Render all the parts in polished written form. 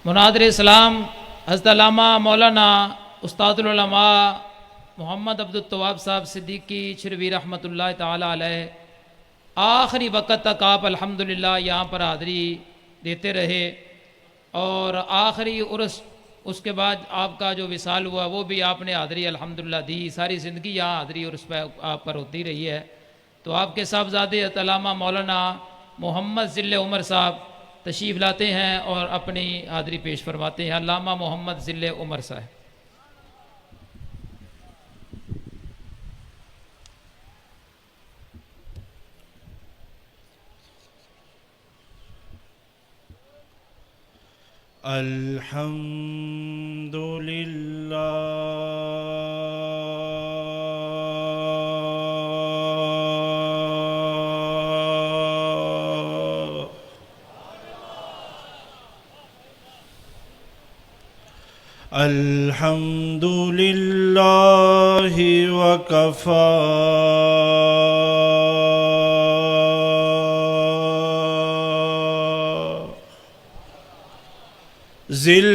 मुनादिर इस्लाम हज़रत अल्लामा मौलाना उस्तादुल उलमा मोहम्मद अब्दुल तवाब साहब सिद्दीकी शिरवी रहमतुल्लाह ताला अलैह आखिरी वक़्त तक आप अल्हम्दुलिल्लाह यहाँ पर हाज़री देते रहे और आखिरी उर्स उसके बाद आपका जो विसाल हुआ वो भी आपने हाज़री अल्हम्दुलिल्लाह दी। सारी ज़िंदगी यहाँ हाज़री उर्स पर आप पर होती रही है। तो आपके साहबजादे अल्लामा मौलाना मोहम्मद ज़िल्ले उमर साहब तशरीफ़ लाते हैं और अपनी हाज़री पेश फरमाते हैं। अल्लामा मोहम्मद ज़िल्ले उमर साहब। अल्हम्दुलिल्लाह वकफ़ा ज़िल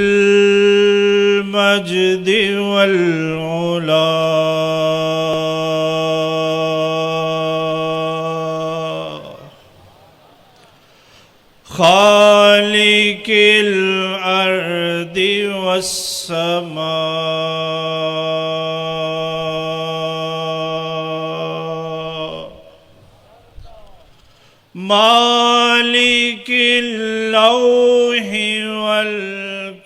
मजद वल उला खालिकिल अर्दि वस्समा मालिकिल लौहि वल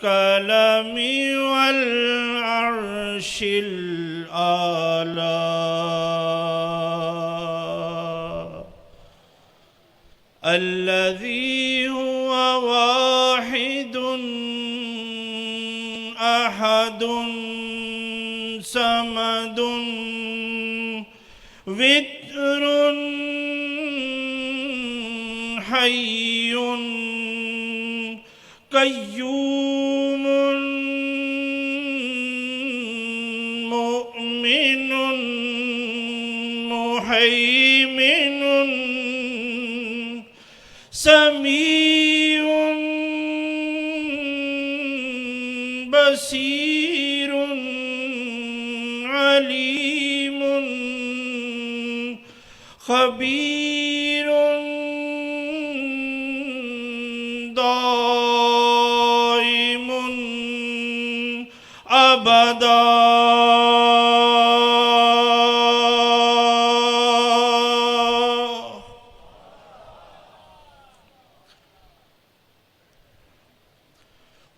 कलमी वल अर्शिल आला अल्लज़ी हुवा वाहिदुन अहदुन समदुन वित्रुन हय्युन कय्यूमुन मुमिनुन मुहैमिनुन समीउन बसीरुन अलीमुन खबीरुन दाइमुन अबदा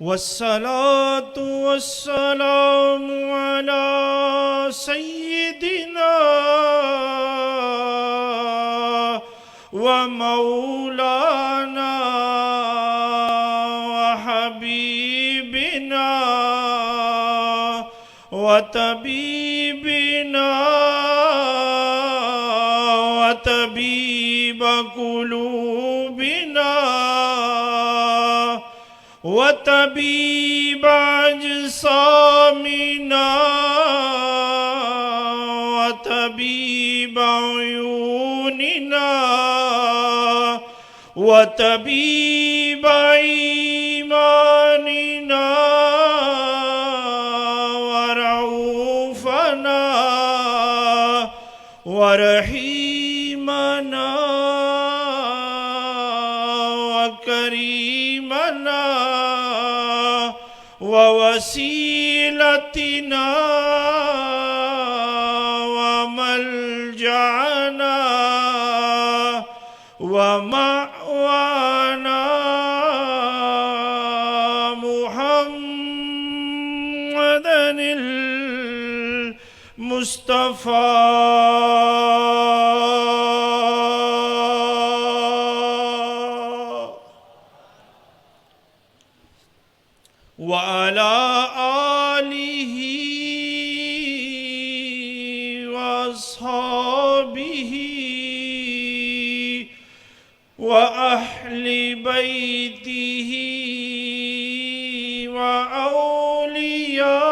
वस्सलातु वस्सलामु अला सय्यिदिना व मौलाना व हबीबिना व तबीबिना व तबीब कुलूबिना व तबीब अजसामिना व तबीब अयूनिना व तबीब ईमानिना व रऊफना व रहीमना व करीमना व वसीलतिना व मलजाना व मअवाना मुहम्मदनिल मुस्तफ़ा व अला आलिही व अस्हाबिही व अहली बैतिही व औलियाए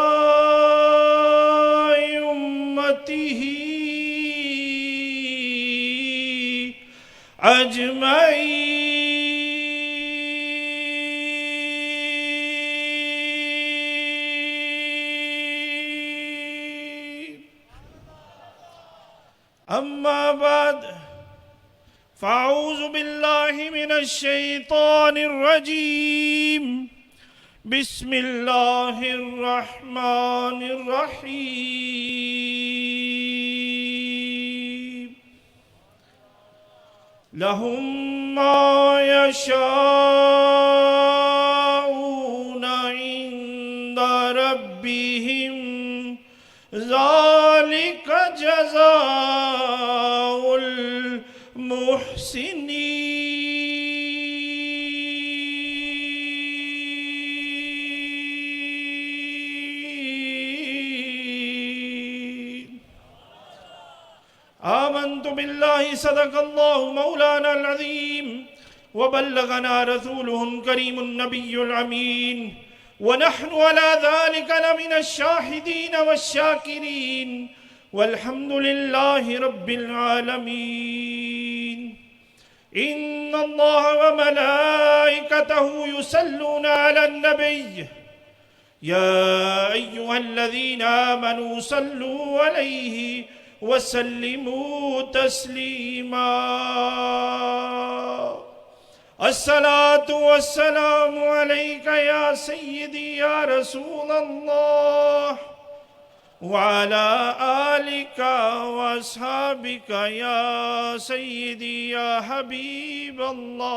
उम्मतिही अजमईन फ़ाऊज़ु बिल्लाहि मिनश्शैतानिर्रजीम बिस्मिल्लाहिर्रहमानिर्रहीम लहुम मा यशाऊन इंदा रब्बिहिम ज़ालिका जज़ाउल मुहसिनीन। आमन्तु बिल्लाहि सदक़ल्लाहु मौलाना अज़ीम व बल्लगना रसूलुहुल करीमुन नबियुल अमीन व नहनु अला ज़ालिका लमिनश शाहिदीन वश्शाकिरीन वल्हम्दुलिल्लाहि रब्बिल आलमीन। इन्नल्लाह व मलाइकतहु युसल्लूना अलन नबिय्य या अय्युहल्लज़ीना आमनू सल्लू अलैहि वसल्लिमू तस्लीमा। अस्सलातु वस्सलामु अलैका या सय्यदी या रसूलल्लाह व अला आलिका व अस्हाबिका या सय्यदी या हबीबल्लाह।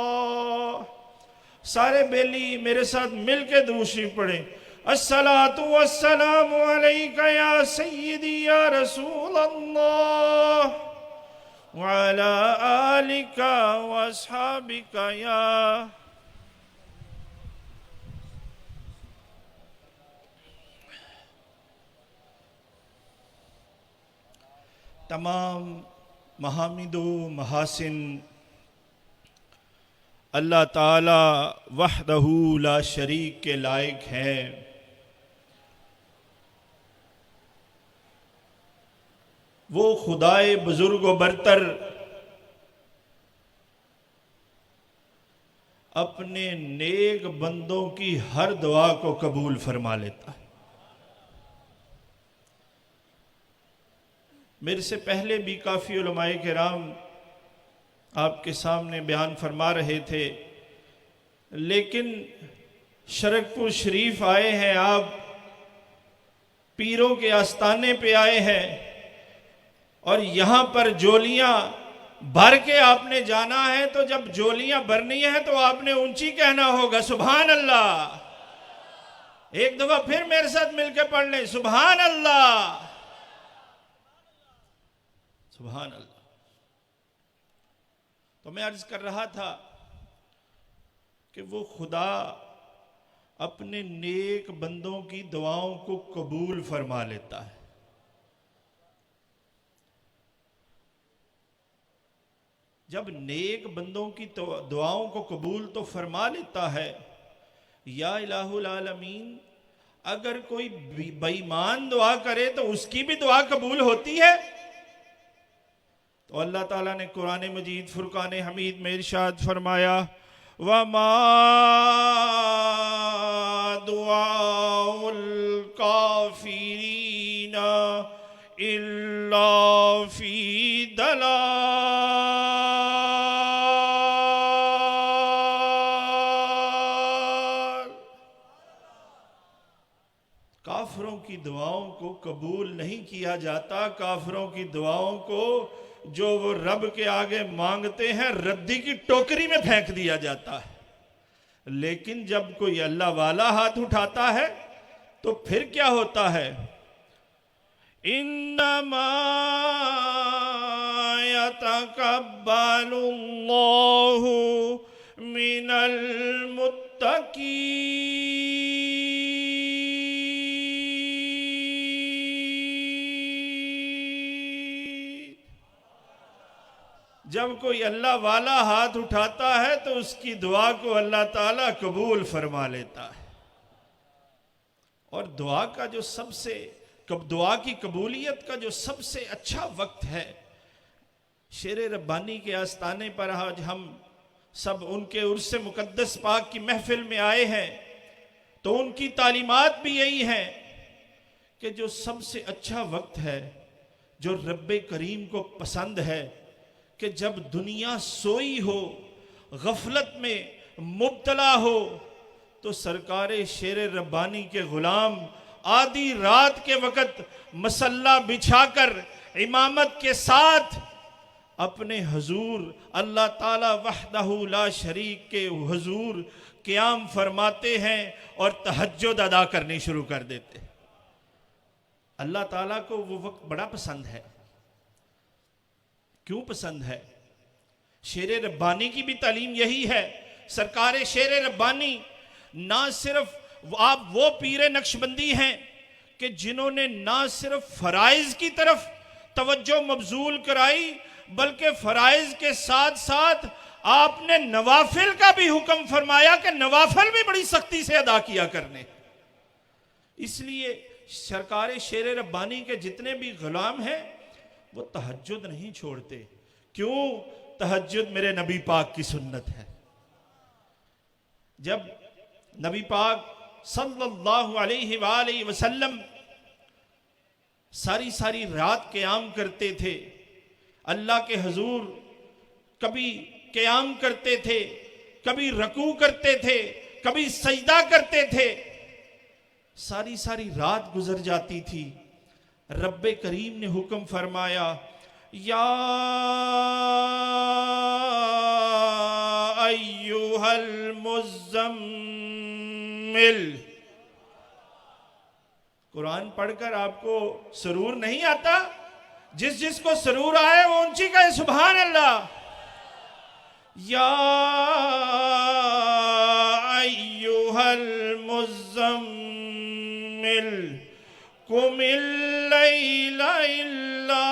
सारे बेली मेरे साथ मिलके दुरूद शरीफ पढ़ें। अस्सलातु वस्सलामु अलैका या सय्यदी या रसूलल्लाह व अला आलिका व अस्हाबिका या। तमाम महामिदो महासिन अल्लाह ताला वहदहू ला शरीक के लायक हैं। वो खुदाए बुजुर्ग व बरतर अपने नेक बंदों की हर दुआ को कबूल फरमा लेता है। मेरे से पहले भी काफ़ी उलमाए किराम आपके सामने बयान फरमा रहे थे, लेकिन शरकपुर शरीफ आए हैं, आप पीरों के आस्थाने पे आए हैं और यहाँ पर जोलियाँ भर के आपने जाना है। तो जब जोलियाँ भरनी है तो आपने ऊंची कहना होगा सुभान अल्लाह। एक दफा फिर मेरे साथ मिलकर पढ़ लें सुभान अल्लाह, सुभान अल्लाह। तो मैं अर्ज कर रहा था कि वो खुदा अपने नेक बंदों की दुआओं को कबूल फरमा लेता है। जब नेक बंदों की दुआओं को कबूल तो फरमा लेता है, या इलाहुल आलमीन अगर कोई बेईमान दुआ करे तो उसकी भी दुआ कबूल होती है। तो अल्लाह ताला ने कुरान मजीद फुरकान हमीद में इरशाद फरमाया वमा दुआउल काफिरीना इल्ला फी दलाल। काफिरों की दुआओं को कबूल नहीं किया जाता। काफिरों की दुआओं को जो वो रब के आगे मांगते हैं रद्दी की टोकरी में फेंक दिया जाता है। लेकिन जब कोई अल्लाह वाला हाथ उठाता है तो फिर क्या होता है, इन्नमा यतकब्बलुल्लाहु मिनल मुत्तकीन। जब कोई अल्लाह वाला हाथ उठाता है तो उसकी दुआ को अल्लाह ताला कबूल फरमा लेता है। और दुआ का जो सबसे दुआ की कबूलियत का जो सबसे अच्छा वक्त है, शेर रब्बानी के आस्ताने पर आज हम सब उनके उर्स मुकद्दस पाक की महफिल में आए हैं, तो उनकी तालीमात भी यही है कि जो सबसे अच्छा वक्त है, जो रब्बे करीम को पसंद है कि जब दुनिया सोई हो, गफलत में मुब्तला हो, तो सरकार शेर रब्बानी के गुलाम आधी रात के वक़्त मसल्ला बिछाकर इमामत के साथ अपने हुजूर अल्लाह ताला वहदहू ला शरीक के हुजूर क़याम फरमाते हैं और तहज्जुद अदा करनी शुरू कर देते हैं। अल्लाह ताला को वो वक्त बड़ा पसंद है। क्यों पसंद है? शेर रब्बानी की भी तालीम यही है। सरकार शेर रब्बानी ना सिर्फ आप वो पीर नक्शबंदी हैं कि जिन्होंने ना सिर्फ फराइज की तरफ तवज्जो मबजूल कराई, बल्कि फराइज के साथ साथ आपने नवाफिल का भी हुक्म फरमाया कि नवाफिल भी बड़ी सख्ती से अदा किया करने। इसलिए सरकार शेर रब्बानी के जितने भी गुलाम हैं वो तहज्जुद नहीं छोड़ते। क्यों? तहज्जुद मेरे नबी पाक की सुन्नत है। जब नबी पाक सल्लल्लाहु अलैहि वसल्लम सारी सारी रात क़याम करते थे, अल्लाह के हुजूर कभी क़याम करते थे, कभी रकू करते थे, कभी सजदा करते थे, सारी सारी रात गुजर जाती थी। रब्बे करीम ने हुक्म फरमाया, या अय्युहल मुज़्ज़म्मिल। कुरान पढ़कर आपको सुरूर नहीं आता? जिस जिसको सुरूर आए वो ऊंची कहे सुभान अल्लाह। या अय्युहल मुज़्ज़म्मिल कुमिल लैला इल्ला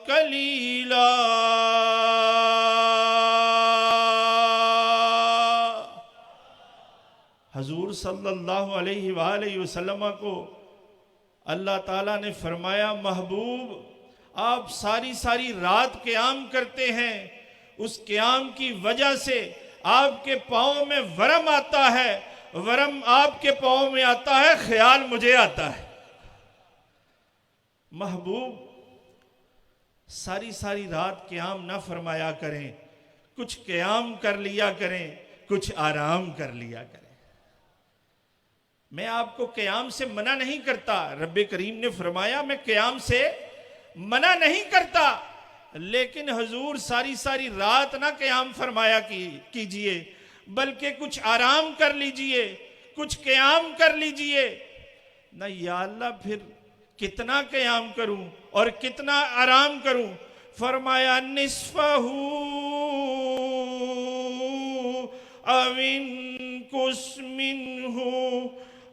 कलीला। हजूर सल्लल्लाहु अलैहि वसल्लम को अल्लाह ताला ने फरमाया, महबूब आप सारी सारी रात क़याम करते हैं, उस क़याम की वजह से आपके पाँव में वरम आता है, वरम आपके पाँव में आता है, ख्याल मुझे आता है। महबूब सारी सारी रात क़याम ना फरमाया करें, कुछ क़याम कर लिया करें, कुछ आराम कर लिया करें। मैं आपको क़याम से मना नहीं करता, रब्बे करीम ने फरमाया मैं क़याम से मना नहीं करता, लेकिन हुजूर सारी सारी रात ना क़याम फरमाया कीजिए, बल्कि कुछ आराम कर लीजिए, कुछ क़याम कर लीजिए ना। या अल्लाह फिर कितना क़याम करूं और कितना आराम करूं? फरमाया निस्फहू अविन कुस्मिनहू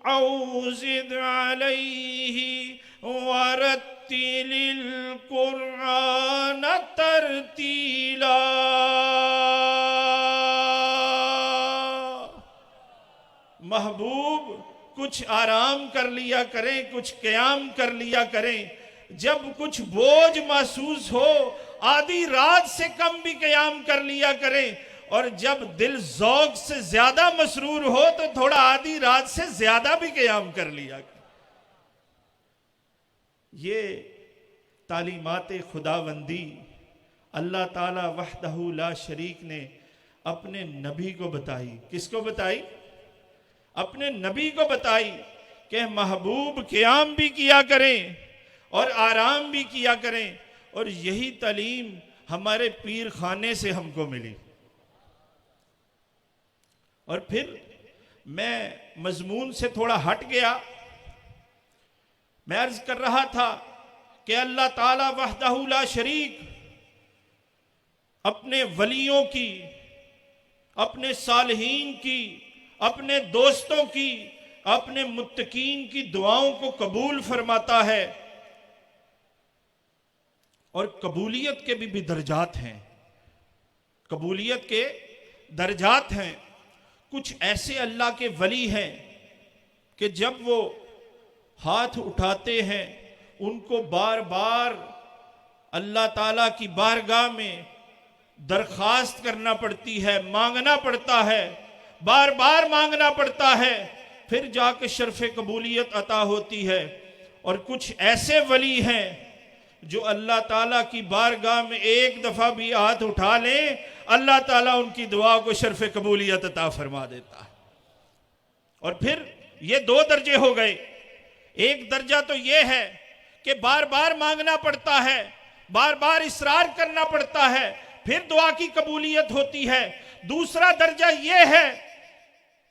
औज़िद अलैहि वरत्तिलिल कुरआन तरतीला। महबूब कुछ आराम कर लिया करें, कुछ क़याम कर लिया करें। जब कुछ बोझ महसूस हो आधी रात से कम भी क़याम कर लिया करें, और जब दिल ज़ौक़ से ज्यादा मसरूर हो तो थोड़ा आधी रात से ज्यादा भी क़याम कर लिया करें। ये तालीमात खुदावंदी अल्लाह ताला वहदहू ला शरीक ने अपने नबी को बताई। किसको बताई? अपने नबी को बताई कि महबूब क़याम भी किया करें और आराम भी किया करें। और यही तालीम हमारे पीर खाने से हमको मिली। और फिर मैं मजमून से थोड़ा हट गया। मैं अर्ज कर रहा था कि अल्लाह ताला वहदहू ला शरीक अपने वलियों की, अपने सालिहीन की, अपने दोस्तों की, अपने मुत्तकीन की दुआओं को कबूल फरमाता है। और कबूलियत के भी दर्जात हैं, कबूलियत के दर्जात हैं। कुछ ऐसे अल्लाह के वली हैं कि जब वो हाथ उठाते हैं उनको बार बार अल्लाह ताला की बारगाह में दरख्वास्त करना पड़ती है, मांगना पड़ता है, बार बार मांगना पड़ता है, फिर जाके शर्फ कबूलियत अता होती है। और कुछ ऐसे वली हैं जो अल्लाह ताला की बारगाह में एक दफा भी हाथ उठा लें, अल्लाह ताला उनकी दुआ को शर्फ कबूलियत अता फरमा देता है। और फिर ये दो दर्जे हो गए। एक दर्जा तो ये है कि बार बार मांगना पड़ता है, बार बार इसरार करना पड़ता है, फिर दुआ की कबूलियत होती है। दूसरा दर्जा ये है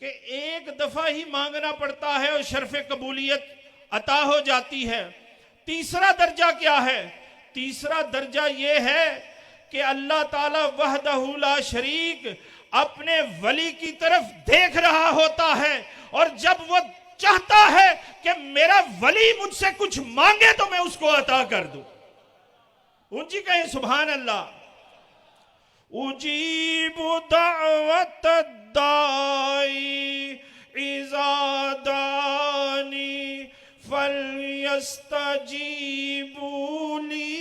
कि एक दफा ही मांगना पड़ता है और शर्फ कबूलियत अता हो जाती है। तीसरा दर्जा क्या है? तीसरा दर्जा यह है कि अल्लाह ताला वहदहू ला शरीक अपने वली की तरफ देख रहा होता है, और जब वो चाहता है कि मेरा वली मुझसे कुछ मांगे तो मैं उसको अता कर दूं। ऊंची कहें सुभान अल्लाह। उजीबु दावत दाई इज़ा दानी फलयस्तजीबू ली।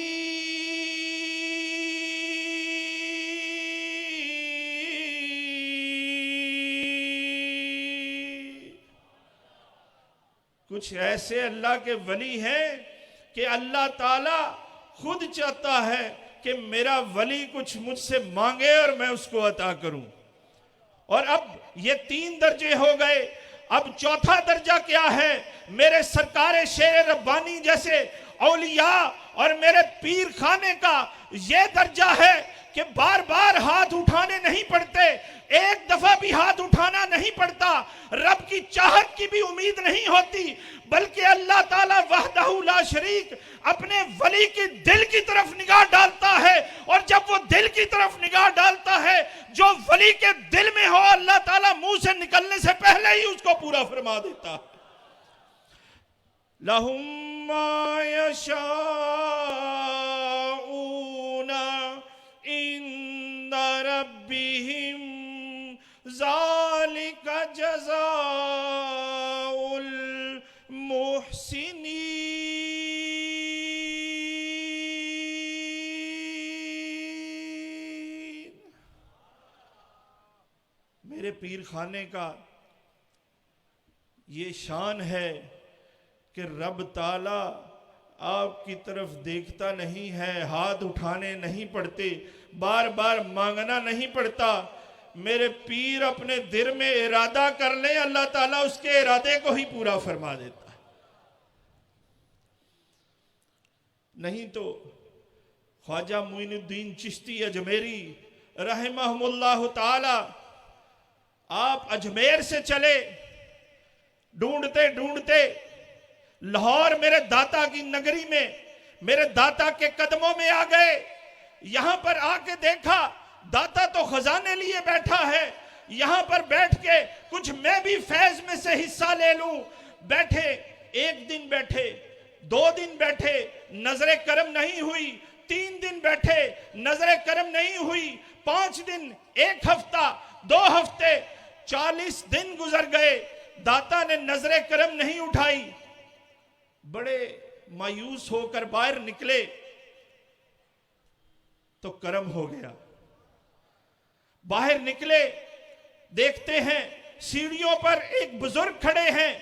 कुछ ऐसे अल्लाह के वली हैं कि अल्लाह ताला खुद चाहता है कि मेरा वली कुछ मुझसे मांगे और मैं उसको अता करूं। और अब ये तीन दर्जे हो गए। अब चौथा दर्जा क्या है? मेरे सरकार शेर रब्बानी जैसे औलिया और मेरे पीर खाने का ये दर्जा है कि बार बार हाथ उठाने नहीं पड़ते, एक दफा भी हाथ उठाना नहीं पड़ता, रब की चाहत की भी उम्मीद नहीं होती, बल्कि अल्लाह ताला वहदहू ला शरीक अपने वली की दिल की तरफ निगाह डालता है, और जब वो दिल की तरफ निगाह डालता है, जो वली के दिल में हो अल्लाह ताला मुंह से निकलने से पहले ही उसको पूरा फरमा देता है। लहुम मा यशाऊना इंदा रब्बिहिम ज़ालिका जज़ाउल मुहसिनीन। मेरे पीर खाने का ये शान है कि रब ताला आपकी तरफ देखता नहीं है, हाथ उठाने नहीं पड़ते, बार बार मांगना नहीं पड़ता। मेरे पीर अपने दिल में इरादा कर ले, अल्लाह ताला उसके इरादे को ही पूरा फरमा देता है। नहीं तो ख्वाजा मुइनुद्दीन चिश्ती अजमेरी रहमहुल्लाह ताला, आप अजमेर से चले, ढूंढते ढूंढते लाहौर मेरे दाता की नगरी में, मेरे दाता के कदमों में आ गए। यहां पर आके देखा दाता तो खजाने लिए बैठा है, यहां पर बैठ के कुछ मैं भी फैज में से हिस्सा ले लूं। बैठे, एक दिन बैठे, 2 दिन बैठे, नजरे करम नहीं हुई। 3 दिन बैठे, नजरे करम नहीं हुई। 5 दिन, 1 हफ्ता, 2 हफ्ते, 40 दिन गुजर गए, दाता ने नजरे करम नहीं उठाई। बड़े मायूस होकर बाहर निकले तो करम हो गया। बाहर निकले, देखते हैं सीढ़ियों पर एक बुजुर्ग खड़े हैं,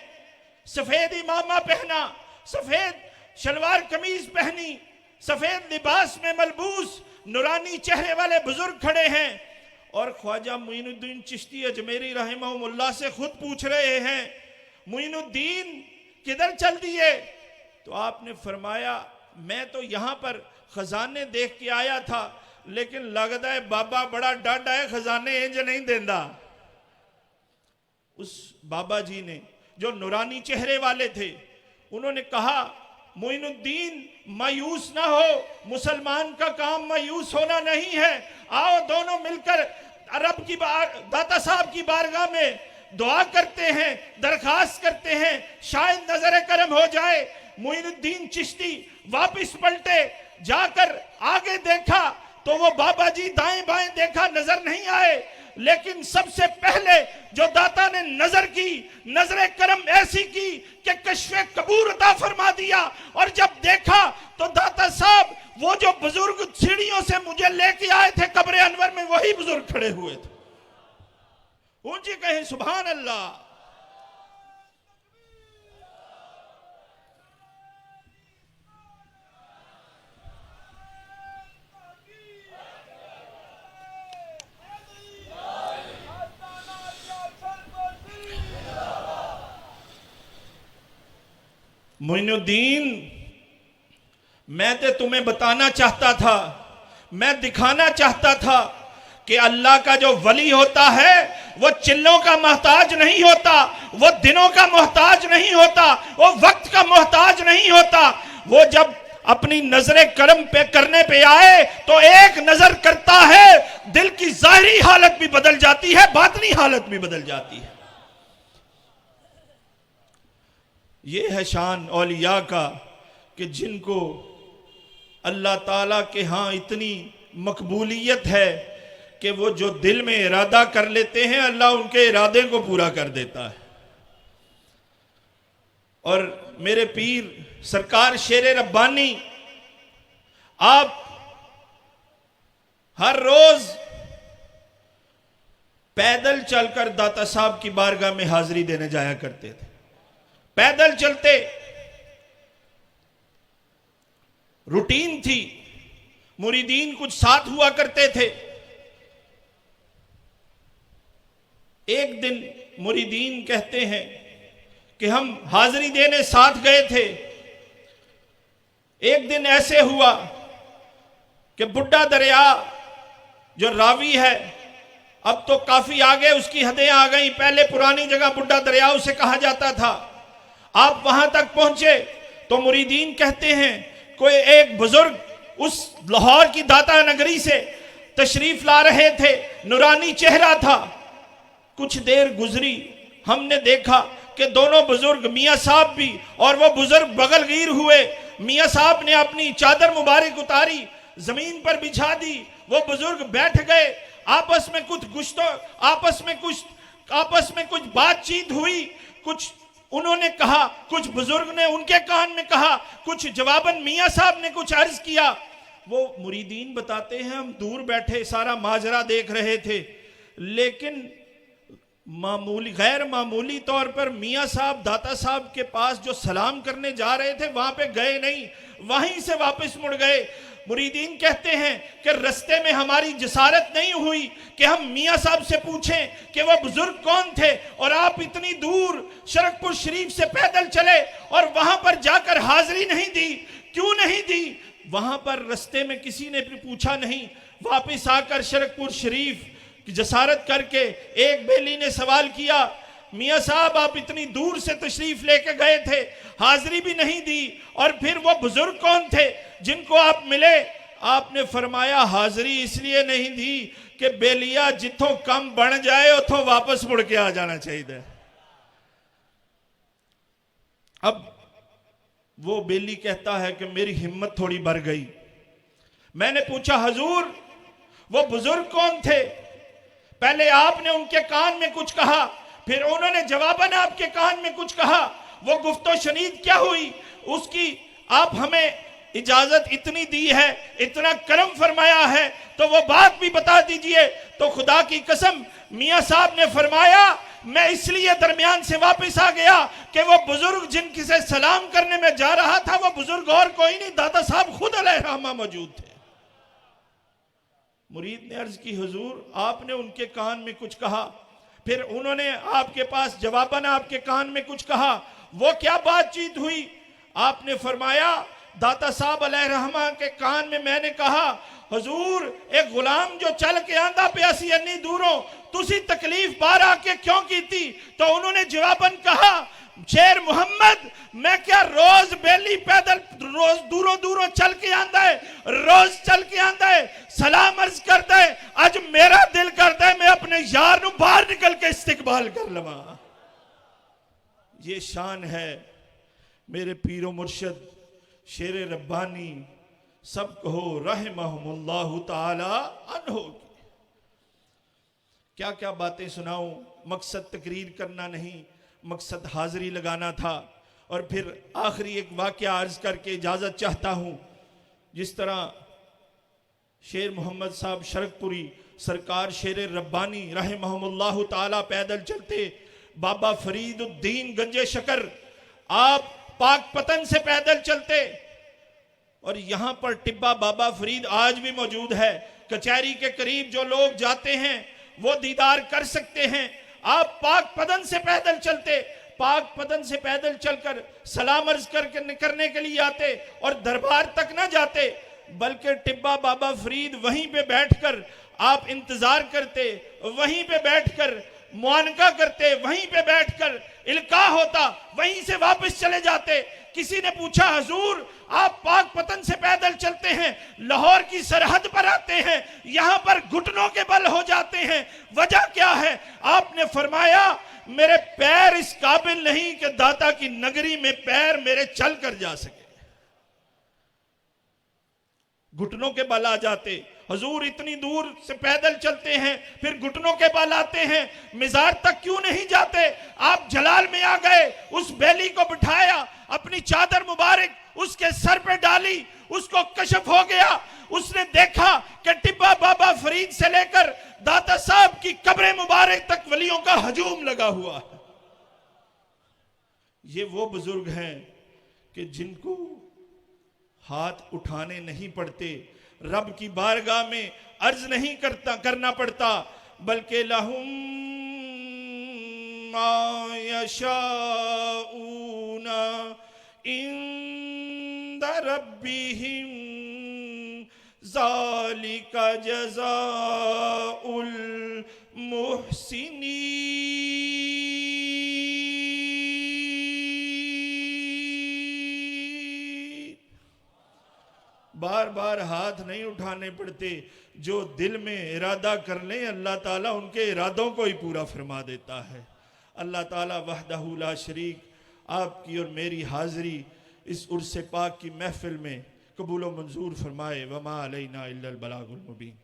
सफेद इमामा पहना, सफेद शलवार कमीज पहनी, सफेद लिबास में मलबूस नूरानी चेहरे वाले बुजुर्ग खड़े हैं, और ख्वाजा मुइनुद्दीन चिश्ती अजमेरी रहमहुल्लाह से खुद पूछ रहे हैं, मुइनुद्दीन किधर चल दिए? तो आपने फरमाया, मैं तो यहां पर खजाने देख के आया था, लेकिन लगता है बाबा बड़ा डाढ़ा है, खजाने इंज नहीं देंदा। उस बाबा जी ने जो नूरानी चेहरे वाले थे, उन्होंने कहा, मुइनुद्दीन मायूस ना हो, मुसलमान का काम मायूस होना नहीं है। आओ दोनों मिलकर रब की दाता साहब की बारगाह में दुआ करते हैं, दरखास्त करते हैं, शायद नजर करम हो जाए। मुइनुद्दीन चिश्ती वापस पलटे, जाकर आगे देखा तो वो बाबा जी दाएं बाएं देखा, नजर नहीं आए। लेकिन सबसे पहले जो दाता ने नजर की, नजर करम ऐसी की कि कश्फे कबूर अता फरमा दिया। और जब देखा तो दाता साहब वो जो बुजुर्ग सीढ़ियों से मुझे लेके आए थे कब्र अनवर में, वही बुजुर्ग खड़े हुए थे। ऊंची कहें सुभान अल्लाह। मोइनुद्दीन, मैं तो तुम्हें बताना चाहता था, मैं दिखाना चाहता था कि अल्लाह का जो वली होता है वो चिल्लों का मोहताज नहीं होता, वो दिनों का मोहताज नहीं होता, वो वक्त का मोहताज नहीं होता। वो जब अपनी नजरे करम पे करने पे आए तो एक नजर करता है, दिल की जाहिरी हालत भी बदल जाती है, बातनी हालत भी बदल जाती है। ये है शान औलिया का कि जिनको अल्लाह ताला के यहाँ इतनी मकबूलियत है कि वो जो दिल में इरादा कर लेते हैं अल्लाह उनके इरादे को पूरा कर देता है। और मेरे पीर सरकार शेर रब्बानी, आप हर रोज पैदल चलकर दाता साहब की बारगाह में हाजिरी देने जाया करते थे। पैदल चलते, रूटीन थी। मुरीदीन कुछ साथ हुआ करते थे। एक दिन मुरीदीन कहते हैं कि हम हाजिरी देने साथ गए थे। एक दिन ऐसे हुआ कि बुड्ढा दरिया जो रावी है, अब तो काफी आगे उसकी हदें आ गई, पहले पुरानी जगह बुड्ढा दरिया उसे कहा जाता था। आप वहां तक पहुंचे तो मुरीदीन कहते हैं कोई एक बुजुर्ग उस लाहौर की दाता नगरी से तशरीफ ला रहे थे, नूरानी चेहरा था। कुछ देर गुजरी, हमने देखा कि दोनों बुजुर्ग मियाँ साहब भी और वो बुजुर्ग बगलगीर हुए। मियाँ साहब ने अपनी चादर मुबारक उतारी, जमीन पर बिछा दी, वो बुजुर्ग बैठ गए। आपस में कुछ बातचीत हुई, कुछ उन्होंने कहा, कुछ बुजुर्ग ने उनके कान में कहा, कुछ जवाबन मियाँ साहब ने कुछ अर्ज किया। वो मुरीदीन बताते हैं हम दूर बैठे सारा माजरा देख रहे थे, लेकिन गैर मामूली तौर पर मियाँ साहब दाता साहब के पास जो सलाम करने जा रहे थे वहां पे गए नहीं, वहीं से वापस मुड़ गए। मुरीदीन कहते हैं कि रास्ते में हमारी जसारत नहीं हुई कि हम मियाँ साहब से पूछें कि वह बुजुर्ग कौन थे, और आप इतनी दूर शरकपुर शरीफ से पैदल चले और वहां पर जाकर हाजिरी नहीं दी, क्यों नहीं दी? वहां पर रास्ते में किसी ने भी पूछा नहीं। वापिस आकर शरकपुर शरीफ की जसारत करके एक बेली ने सवाल किया, मियाँ साहब आप इतनी दूर से तशरीफ लेके गए थे, हाजिरी भी नहीं दी, और फिर वो बुजुर्ग कौन थे जिनको आप मिले? आपने फरमाया हाजिरी इसलिए नहीं दी कि बेलिया जिथों कम बन जाए उथों वापस मुड़ के आ जाना चाहिए। अब वो बेली कहता है कि मेरी हिम्मत थोड़ी बढ़ गई। मैंने पूछा हुजूर वो बुजुर्ग कौन थे? पहले आपने उनके कान में कुछ कहा, फिर उन्होंने जवाबन आपके कान में कुछ कहा, वो गुफ्तो शनीद क्या हुई? उसकी आप हमें इजाजत इतनी दी है, इतना करम फरमाया है, तो वो बात भी बता दीजिए। तो खुदा की कसम मियाँ साहब ने फरमाया मैं इसलिए दरमियान से वापस आ गया कि वो बुजुर्ग जिनकी से सलाम करने में जा रहा था वो बुजुर्ग और कोई नहीं, दादा साहब खुद अलैहिर्रहमा मौजूद थे। मुरीद ने अर्ज की हुजूर आपने उनके कान में कुछ कहा, फिर उन्होंने आपके पास जवाबन आपके कान में कुछ कहा, वो क्या बातचीत हुई? आपने फरमाया दाता साहब अलैहिर्रहमा के कान में मैंने कहा हुजूर एक गुलाम जो चल के आंदा पिया सी अन्नी दूरों, तुसी तकलीफ बार आके क्यों की थी? तो उन्होंने जवाबन कहा शेर मोहम्मद मैं क्या रोज बेली पैदल रोज दूरों दूरों चल के आंदा है, रोज चल के आंदा है, सलाम अर्ज करता है, आज मेरा दिल करता है मैं अपने यार नू बाहर निकल के इस्तिकबाल कर लवा। ये शान है मेरे पीरो मुर्शद शेर रब्बानी, सब कहो रहमहुमुल्लाहु ताला अन्हो। क्या क्या बातें सुनाऊं, मकसद तकरीर करना नहीं, मकसद हाजिरी लगाना था। और फिर आखिरी एक वाकया अर्ज करके इजाजत चाहता हूं। जिस तरह शेर मोहम्मद साहब शरकपुरी सरकार शेर रब्बानी रहमहुमुल्लाहु ताला पैदल चलते, बाबा फरीदुद्दीन गंजे शकर आप पाक पतन से पैदल चलते, और यहां पर टिब्बा बाबा फरीद आज भी मौजूद है। कचहरी के करीब जो लोग जाते हैं वो दीदार कर सकते हैं। आप पाक पतन से पैदल चलते, पाक पदन से पैदल चलकर सलाम अर्ज करने के लिए आते और दरबार तक ना जाते, बल्कि टिब्बा बाबा फरीद वहीं पे बैठकर आप इंतजार करते, वहीं पे बैठकर मुआनका करते, वहीं पे बैठकर इल्का होता, वहीं से वापस चले जाते। किसी ने पूछा, हुजूर आप पाक पतन से पैदल चलते हैं, लाहौर की सरहद पर आते हैं, यहां पर घुटनों के बल हो जाते हैं, वजह क्या है? आपने फरमाया, मेरे पैर इस काबिल नहीं कि दाता की नगरी में पैर मेरे चल कर जा सके। घुटनों के बल आ जाते। हुजूर इतनी दूर से पैदल चलते हैं, फिर घुटनों के बल आते हैं, मिजार तक क्यों नहीं जाते? आप जलाल में आ गए, उस बैली को बिठाया, अपनी चादर मुबारक उसके सर पे डाली, उसको कशफ हो गया। उसने देखा कि टिब्बा बाबा फरीद से लेकर दाता साहब की कब्र मुबारक तक वलियों का हजूम लगा हुआ। ये वो बुजुर्ग हैं कि जिनको हाथ उठाने नहीं पड़ते, रब की बारगाह में अर्ज नहीं करना पड़ता, बल्कि लहुम मा यशाऊना इंद रब्बिहिम ज़ालिका जज़ाउल मुहसिनीन। बार बार हाथ नहीं उठाने पड़ते, जो दिल में इरादा कर लें अल्लाह ताला उनके इरादों को ही पूरा फरमा देता है। अल्लाह ताला वहदहू ला शरीक आपकी और मेरी हाजिरी इस उर्स पाक की महफिल में कबूल व मंजूर फरमाए। वमा अलैना इल्लल बलागुल मुबीन।